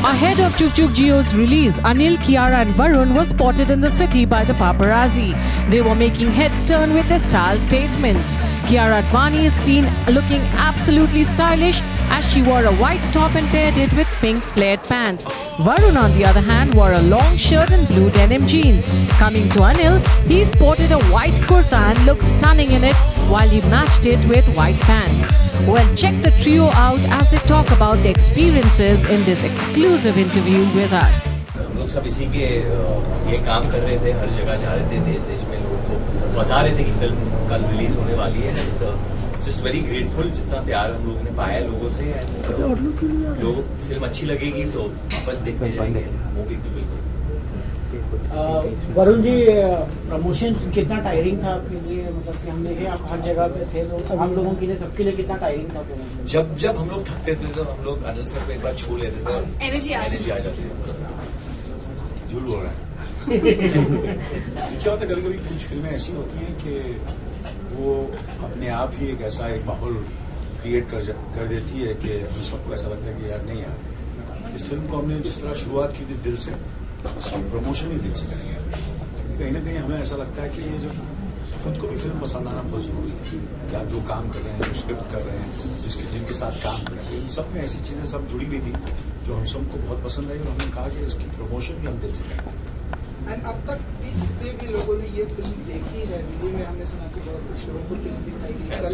Ahead of Chuk Chuk Jio's release, Anil, Kiara and Varun were spotted in the city by the paparazzi. They were making heads turn with their style statements. Kiara Advani is seen looking absolutely stylish as she wore a white top and paired it with pink flared pants. Varun, on the other hand, wore a long shirt and blue denim jeans. Coming to Anil, he sported a white kurta and looked stunning in it while he matched it with white pants. Well, check the trio out as they talk about their experiences in this exclusive interview with us. हम लोग सब इसी के ये काम कर रहे थे, हर जगह जा रहे थे, देश देश में लोगों को बता रहे थे कि फिल्म कल रिलीज होने वाली है। एंड जस्ट वेरी ग्रेटफुल जितना प्यार हम लोगों ने पाया लोगों से। एंड लोग फिल्म अच्छी लगेगी तो वापस देखने जाएंगे मूवी की। बिल्कुल। वरुण जी, प्रमोशंस कितना टायरिंग था आपके लिए? मतलब कि हम देखे आप हर जगह पे थे, तो हम लोगों के लिए, सबके लिए कितना टायरिंग था? जब हम लोग थकते थे तो हम लोग अनिल सर को एक बार छू लेते थे, एनर्जी आ जाती है। झूठ बोल रहा है। क्या होता है, कभी कभी कुछ फिल्में ऐसी होती हैं कि वो अपने आप ही एक ऐसा एक माहौल क्रिएट कर देती है कि हम सबको ऐसा लगता है कि यार नहीं यार, इस फिल्म को हमने जिस तरह शुरुआत की थी दिल से, इसकी प्रमोशन ही दिल से करेंगे। कहीं ना कहीं हमें ऐसा लगता है कि ये जो खुद को भी फिल्म पसंद आना बहुत जरूरी है कि आप जो काम कर रहे हैं, जो स्क्रिप्ट कर रहे हैं, जिनके साथ काम कर रहे हैं, सब में ऐसी चीजें सब जुड़ी हुई थी जो हम सबको बहुत पसंद आई और हमने कहा कि इसकी प्रमोशन भी हम दिल से करेंगे। एंड अब तक भी जितने भी लोगों ने ये फिल्म देखी है, दिल्ली में हमने सुना कि बहुत कुछ लोगों को फिल्म दिखाई दी, कल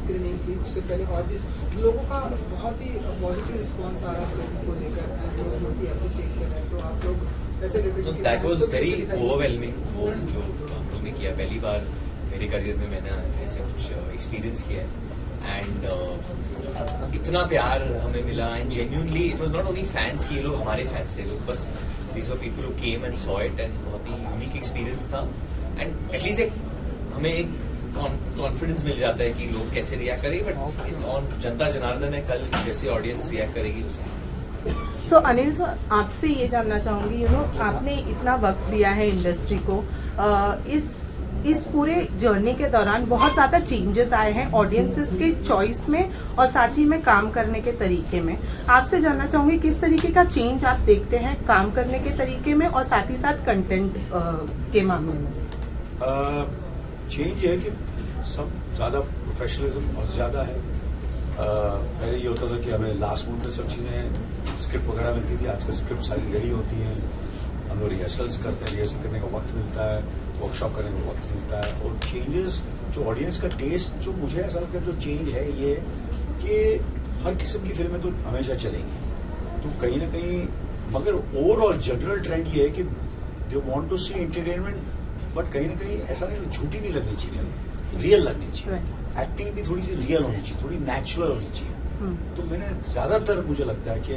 स्क्रीनिंग थी, उससे पहले और भी लोगों का बहुत ही पॉजिटिव रिस्पॉन्स आ रहा है फिल्म को लेकर, जो बहुत ही अप्रिशिएट कर रहे हैं। तो आप लोग कैसे देखते हैं? दैट वाज वेरी ओवरवेलमिंग वो जो हम लोग ने किया। पहली बार मेरे करियर में मैंने ऐसे कुछ एक्सपीरियंस किया है। एंड इतना प्यार हमें मिला। And genuinely it was not only fans की, ये लोग हमारे फैंस थे, लोग बस these were people who came and saw it and बहुत ही यूनिक एक्सपीरियंस था। एंड एटलीस्ट एक हमें एक कॉन्फिडेंस मिल जाता है कि लोग कैसे रिएक्ट करेंगे। बट इट्स ऑन जनता जनार्दन है, कल जैसे ऑडियंस रिएक्ट करेगी उसे। सो अनिल सर, आपसे ये जानना चाहूंगी, आपने इतना वक्त दिया है इंडस्ट्री को, इस पूरे जर्नी के दौरान बहुत ज्यादा चेंजेस आए हैं ऑडियंसेस के चॉइस में और साथ ही में काम करने के तरीके में। आपसे जानना चाहूंगी किस तरीके का चेंज आप देखते हैं काम करने के तरीके में और साथ ही साथ कंटेंट के मामले में? चेंज ये है कि सब ज्यादा प्रोफेशनलिज्म बहुत ज्यादा है। पहले ये होता था कि हमें लास्ट मोमेंट में सब चीजें स्क्रिप्ट वगैरह मिलती थी, आजकल स्क्रिप्ट सारी रेडी होती हैं, हम लोग रिहर्सल्स करते हैं, रिहर्सल करने का वक्त मिलता है, वर्कशॉप करने का वक्त मिलता है। और चेंजेस जो ऑडियंस का टेस्ट, जो मुझे ऐसा लगता है जो चेंज है ये कि हर किस्म की फिल्में तो हमेशा चलेंगी, तो कहीं ना कहीं, मगर ओवरऑल जनरल ट्रेंड ये है कि they want to see entertainment, but कहीं ना कहीं ऐसा नहीं, झूठी नहीं लगनी चाहिए, रियल लगनी चाहिए। एक्टिंग भी थोड़ी सी रियल होनी चाहिए, थोड़ी नेचुरल होनी चाहिए। तो मैंने ज्यादातर मुझे लगता है कि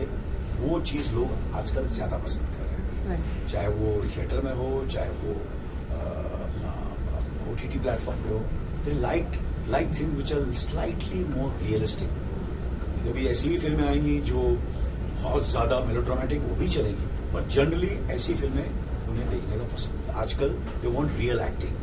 वो चीज लोग आजकल ज्यादा पसंद कर रहे हैं, चाहे वो थिएटर में हो, चाहे वो OTT प्लेटफॉर्म पे हो। They like things which are slightly more realistic. कभी ऐसी भी फिल्में आएंगी जो बहुत ज्यादा मेलोड्रामेटिक, वो भी चलेंगी, पर जनरली ऐसी फिल्में उन्हें देखने का पसंद। आजकल they want real acting,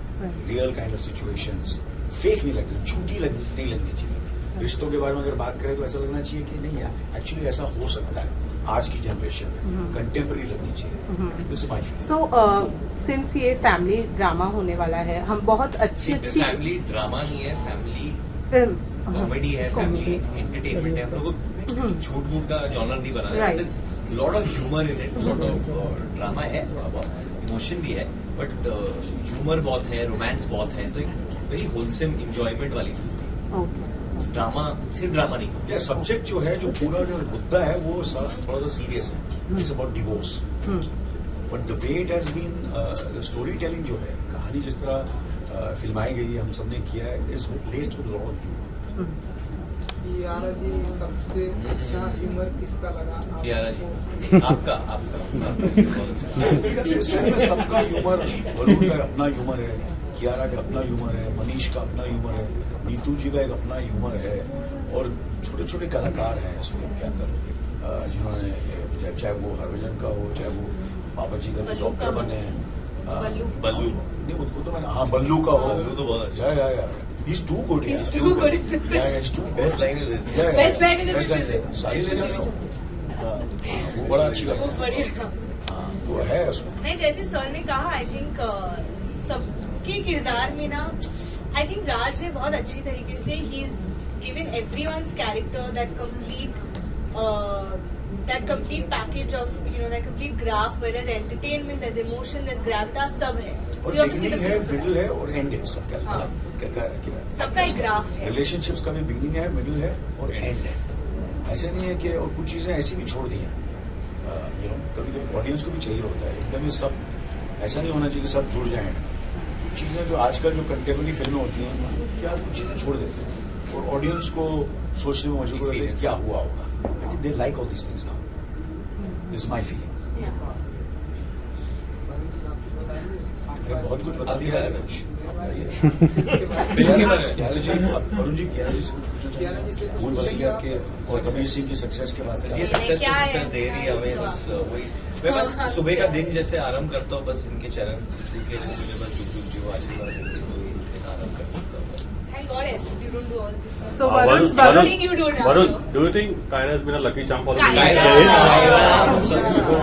real kind of situations, fake नहीं लगती, झूठी नहीं लगनी चाहिए। रिश्तों के बारे में अगर बात करें तो ऐसा लगना चाहिए कि नहीं यार, एक्चुअली ऐसा हो सकता है आज की जनरेशन में, कंटेम्पररी लगनी चाहिए। This is my feeling. So since ये फैमिली ड्रामा होने वाला है, हम बहुत अच्छी फैमिली ड्रामा नहीं है, फैमिली फिल्म कॉमेडी है, फैमिली एंटरटेनमेंट है। हम लोग को झूठ मूठ का जॉनर नहीं बनाना है। Lot of humour in it, lot of drama है, थोड़ा बहुत इमोशन भी है, बट ह्यूमर बहुत है, रोमांस बहुत है, तो एक वेरी होलसम एंजॉयमेंट वाली फिल्म है। ड्रामा सिर्फ ड्रामा नहीं था। सब्जेक्ट जो है, जो पूरा जो मुद्दा है वो थोड़ा सा सीरियस है। It's about divorce, but the way it has been, story telling जो है, कहानी जिस तरह फिल्माई गई है, हम सबने किया है, is laced with lot of humour. Kiara ji, सबसे अच्छा ह्यूमर किसका लगा? कियारा जी, आपका इस फिल्म में सबका ह्यूमर, वरुण का अपना ह्यूमर है, कियारा का अपना ह्यूमर है, मनीष का अपना ह्यूमर है, नीतू जी का एक अपना ह्यूमर है, और छोटे छोटे कलाकार हैं इस फिल्म के अंदर जिन्होंने, चाहे वो हरभजन का हो, चाहे वो बाबा जी का जो डॉक्टर बने हैं, बल्लू नहीं उसको तो मैंने, बल्लू का हो, बल्लू तो बहुत अच्छा या he's too good, He's too good. Yeah, he's too good. Best line is it. Best line is it. सारी ले रहे हो। वो बड़ा अच्छी लगा। बहुत बढ़िया। हाँ, वो है उसमें। नहीं, जैसे सर ने कहा, आई थिंक सबके किरदार में ना, आई थिंक राज ने बहुत अच्छी तरीके से he is given everyone's character that complete package of that complete graph where there is entertainment, there is emotion, there is gravitas, सब है। और बिगिनिंग है, मिडिल है और एंड है सबका। हाँ। सबका एक ग्राफ है। रिलेशनशिप्स का भी बिगिनिंग है, मिडिल है और एंड है। ऐसे नहीं है कि, और कुछ चीजें ऐसी भी छोड़ दी हैं, कभी कभी ऑडियंस को भी चाहिए होता है एकदम ही सब, ऐसा नहीं होना चाहिए कि सब जुड़ जाए। कुछ चीजें जो आजकल जो कंटेम्परेरी फिल्में होती हैं, क्या कुछ चीजें छोड़ देते हैं और ऑडियंस को सोचने में मजबूर करते हैं क्या हुआ होगा। I think they like all these things now, this is my feeling. अरे बहुत कुछ बता दिया है कुछ। वरुण जी कियारा जी से कुछ पूछो, भूल भुलैया के और कबीर सिंह की सक्सेस के बाद ये सक्सेस दे रही है हमें, बस वही। मैं बस सुबह का दिन जैसे आराम करता हूँ, बस इनके चरण छू के मुझे बस जुग जी वो आशीर्वाद देते, तो ये दिन आराम कर सकता हूँ। Thank God, yes, you don't do all this. So Varun, Varun, you don't have Varun, to. do you think Kyra has been a lucky charm for the Kyra.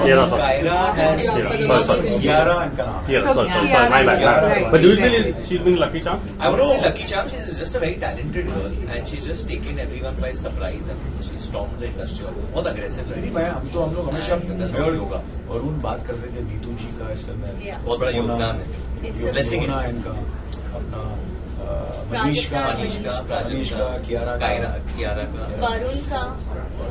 Kyra, sorry. Kyra has Sorry. Kiara इनका नाम है। Kyra, sorry, Kyara, my bad. right. But do you feel she's been lucky charm? I wouldn't say lucky charm. She's just a very talented girl, and she's just taken everyone by surprise, and she stormed the industry. और बहुत aggressive नहीं, लड़ी। हम लोग हमेशा मैं और होगा और उन बात कर रहे थे नीतू जी का इस फिल्म में Yeah. बहुत बड़ा योगदान है। It's a Blessing होना है। इनका अपना मनीष का, कियारा का, वरुण का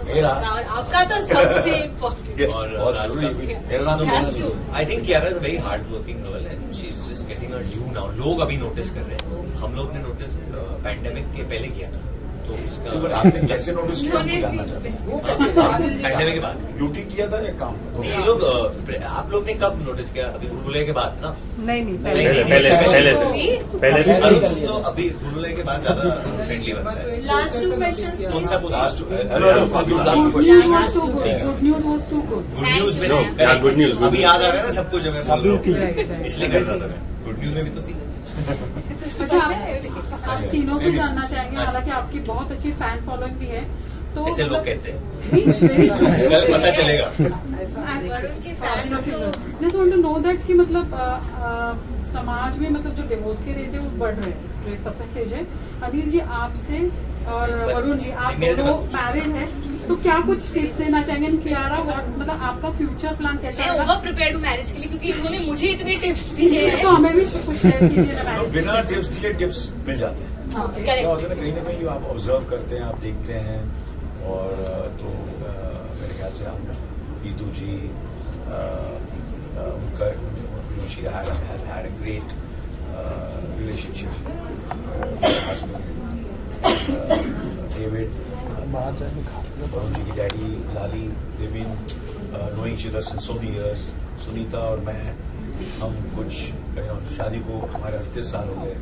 मेरा और आपका तो सबसे important. और बहुत राज जरूरी का। है। मेरा नाम तो लेना Has to. जरूरी। I think Kiara is a very hard working girl and she's just getting her due now. लोग अभी नोटिस कर रहे हैं। हम लोग ने नोटिस पैंडेमिक के पहले किया था, तो तो पर उसका आपने कैसे नोटिस किया हमको जानना चाहते हैं। वो कैसे पैंडेमिक के बाद ड्यूटी किया था या काम? नहीं, ये लोग आप लोग ने कब नोटिस किया? अभी भूलभुलैया के बाद ना? नहीं पहले से अरुण तो अभी भूलभुलैया के बाद ज्यादा फ्रेंडली बनता है। Last two questions. कौन सा लास्ट पूछा? Last question. Good news was too good. Good news में No, नहीं, yeah, good news, good अभी news. याद आ रहा है ना सब कुछ हमें बोल रहा हूँ। Right, right. इसलिए कर रहा था मैं। गुड न्यूज में भी तो थी। अच्छा, आप तीनों से जानना चाहेंगे, हालांकि आपकी बहुत अच्छी फैन फॉलोइंग भी है, तो ऐसे लोग कहते हैं, It's very true. कल पता चलेगा। वरुण के फैंस तो Just want to know that कि मतलब समाज में मतलब जो डिवोर्स के रेट है वो बढ़ रहे हैं, जो एक परसेंटेज है। अनिल जी आपसे और बस, वरुण जी आप मेरे से दोनों मत पूछो। मैरिड हैं, तो क्या कुछ टिप्स देना चाहेंगे कियारा, मतलब आपका फ्यूचर प्लान कैसा मैं होगा? ओवर प्रिपेयर्ड हूँ मैरिज के लिए, क्योंकि इन्होंने मुझे इतने टिप्स दिए हैं। तो हमें भी कुछ शेयर कीजिए ना मैरिज बिना टिप्स दिए टिप्स मिल जाते हैं। क्या करेक्ट। होता है ना कहीं आप ऑब्जर्व करते हैं, आप देखते हैं, और तो मेरे ख्याल से हम नीतू जी उनका she had a great relationship. David, Varun ji की daddy Lali, they've been knowing each other since so many years. Sunita और मैं, हम कुछ शादी को हमारे 38 साल हो गए,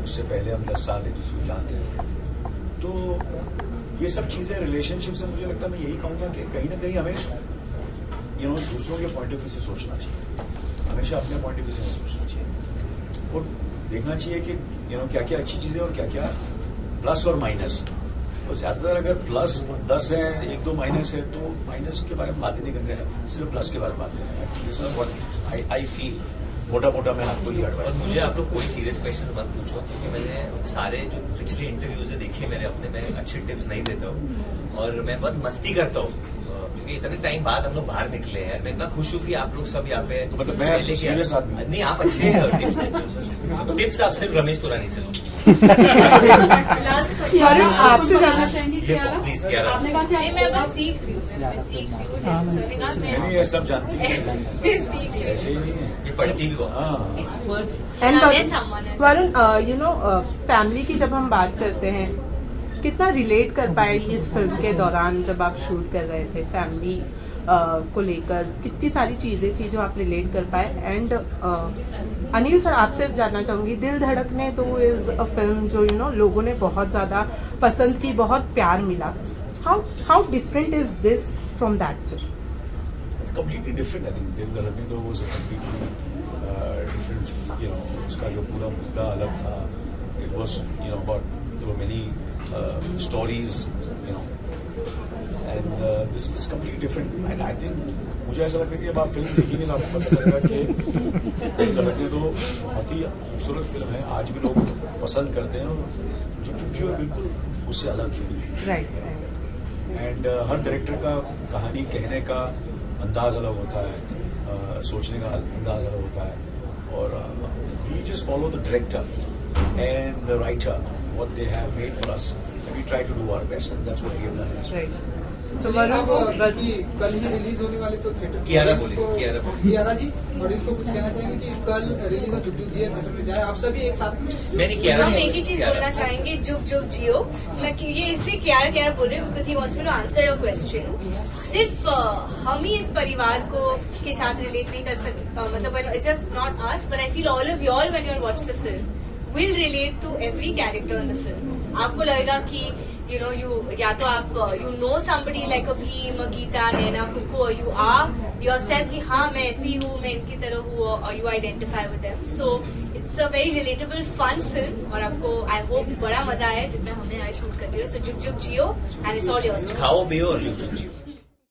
उससे पहले हम 10 साल एक दूसरे को जानते थे। तो ये सब चीज़ें रिलेशनशिप से मुझे लगता है, मैं यही कहूँगा कि कहीं ना कहीं हमें दूसरों के पॉइंट ऑफ व्यू से सोचना चाहिए, हमेशा अपने पॉइंट ऑफ व्यू से नहीं सोचना चाहिए, और देखना चाहिए कि क्या क्या अच्छी चीज़ें और क्या क्या प्लस और माइनस। और ज़्यादातर अगर प्लस 10 है, 1-2 माइनस है, तो माइनस के बारे में बात ही नहीं करते हैं, सिर्फ प्लस के बारे में बात करते हैं। आई फील मोटा मैं आपको ये और एडवाइस। मुझे आप लोग कोई सीरियस क्वेश्चन मत पूछो, क्योंकि मैंने सारे जो पिछले इंटरव्यूज है देखे, मैंने अपने में अच्छे टिप्स नहीं देता हूँ और मैं बहुत मस्ती करता हूँ, क्योंकि इतने टाइम बाद हम लोग बाहर निकले हैं। मैं इतना खुश हूँ कि आप लोग सब यहाँ पे तो मतलब मैं serious आदमी हूँ। नहीं, आप अच्छे टिप्स देते हो सर। टिप्स आप सिर्फ रमेश तुरानी से लो। लास्ट वरुण आपसे जानना जानना चाहेंगे ये कियारा, प्लीज कियारा। आपने कहा कि नहीं, मैं बस सीख रही हूँ, मैं सीख रही हूँ, जैसे सर ने कहा नहीं, मैं ये सब जानती है, सीख रही ऐसे ही नहीं है। ये पढ़ती भी बहुत। हाँ, and Then someone else. Varun family की जब हम बात करते हैं, कितना रिलेट कर पाए इस फिल्म के दौरान जब आप शूट कर रहे थे, फैमिली को लेकर कितनी सारी चीजें थी जो आप रिलेट कर पाए। एंड अनिल सर आपसे जानना चाहूंगी, दिल धड़कने तो इज अ फिल्म जो लोगों ने बहुत ज्यादा पसंद की, बहुत प्यार मिला। How different is this from that film? completely different. I think दिल धड़कने तो was a completely different, उसका जो पूरा मुद्दा अलग था. It was, about there were many stories, and this is completely different and I think मुझे ऐसा लगता है कि अब आप फिल्म देखेंगे तो आपको पता चलेगा कि लगने तो बहुत ही खूबसूरत फिल्म है, आज भी लोग पसंद करते हैं और झुक झुक जियो बिल्कुल उससे अलग फिल्म है। राइट एंड हर डायरेक्टर का कहानी कहने का अंदाज अलग होता है, सोचने का अंदाज अलग होता है और we just follow the director and the writer what they have made for us and we try to do our best and that's what we have done. Right तो कल ही रिलीज होने वाले तो थिएटर कियारा बोलिए। कियारा जी ऑडियंस को कुछ कहना चाहेंगे कि कल रिलीज हो झुक झुक जियो थिएटर में जाए आप सभी एक साथ में? मैंने कियारा हम एक ही चीज बोलना चाहेंगे, जुग जुग जियो। ये इसलिए कियारा बोल रहे हैं because he wants me to answer your question. सिर्फ हम ही इस परिवार को के साथ रिलेट नहीं कर सकते, मतलब it's just not us but I feel all of you all when you watch the film will relate to every character in the film. आपको लगेगा कि you know you या तो आप you know somebody like a Bhim, Gita, Naina, कुको, you are yourself कि हाँ मैं ऐसी हूँ, मैं इनकी तरह हूँ, और you identify with them. So it's a very relatable fun film और आपको I hope बड़ा मजा आया जितना हमें आज शूट करते हुए। So जुग जुग जियो and it's all yours. खाओ पियो और जुग जुग जियो।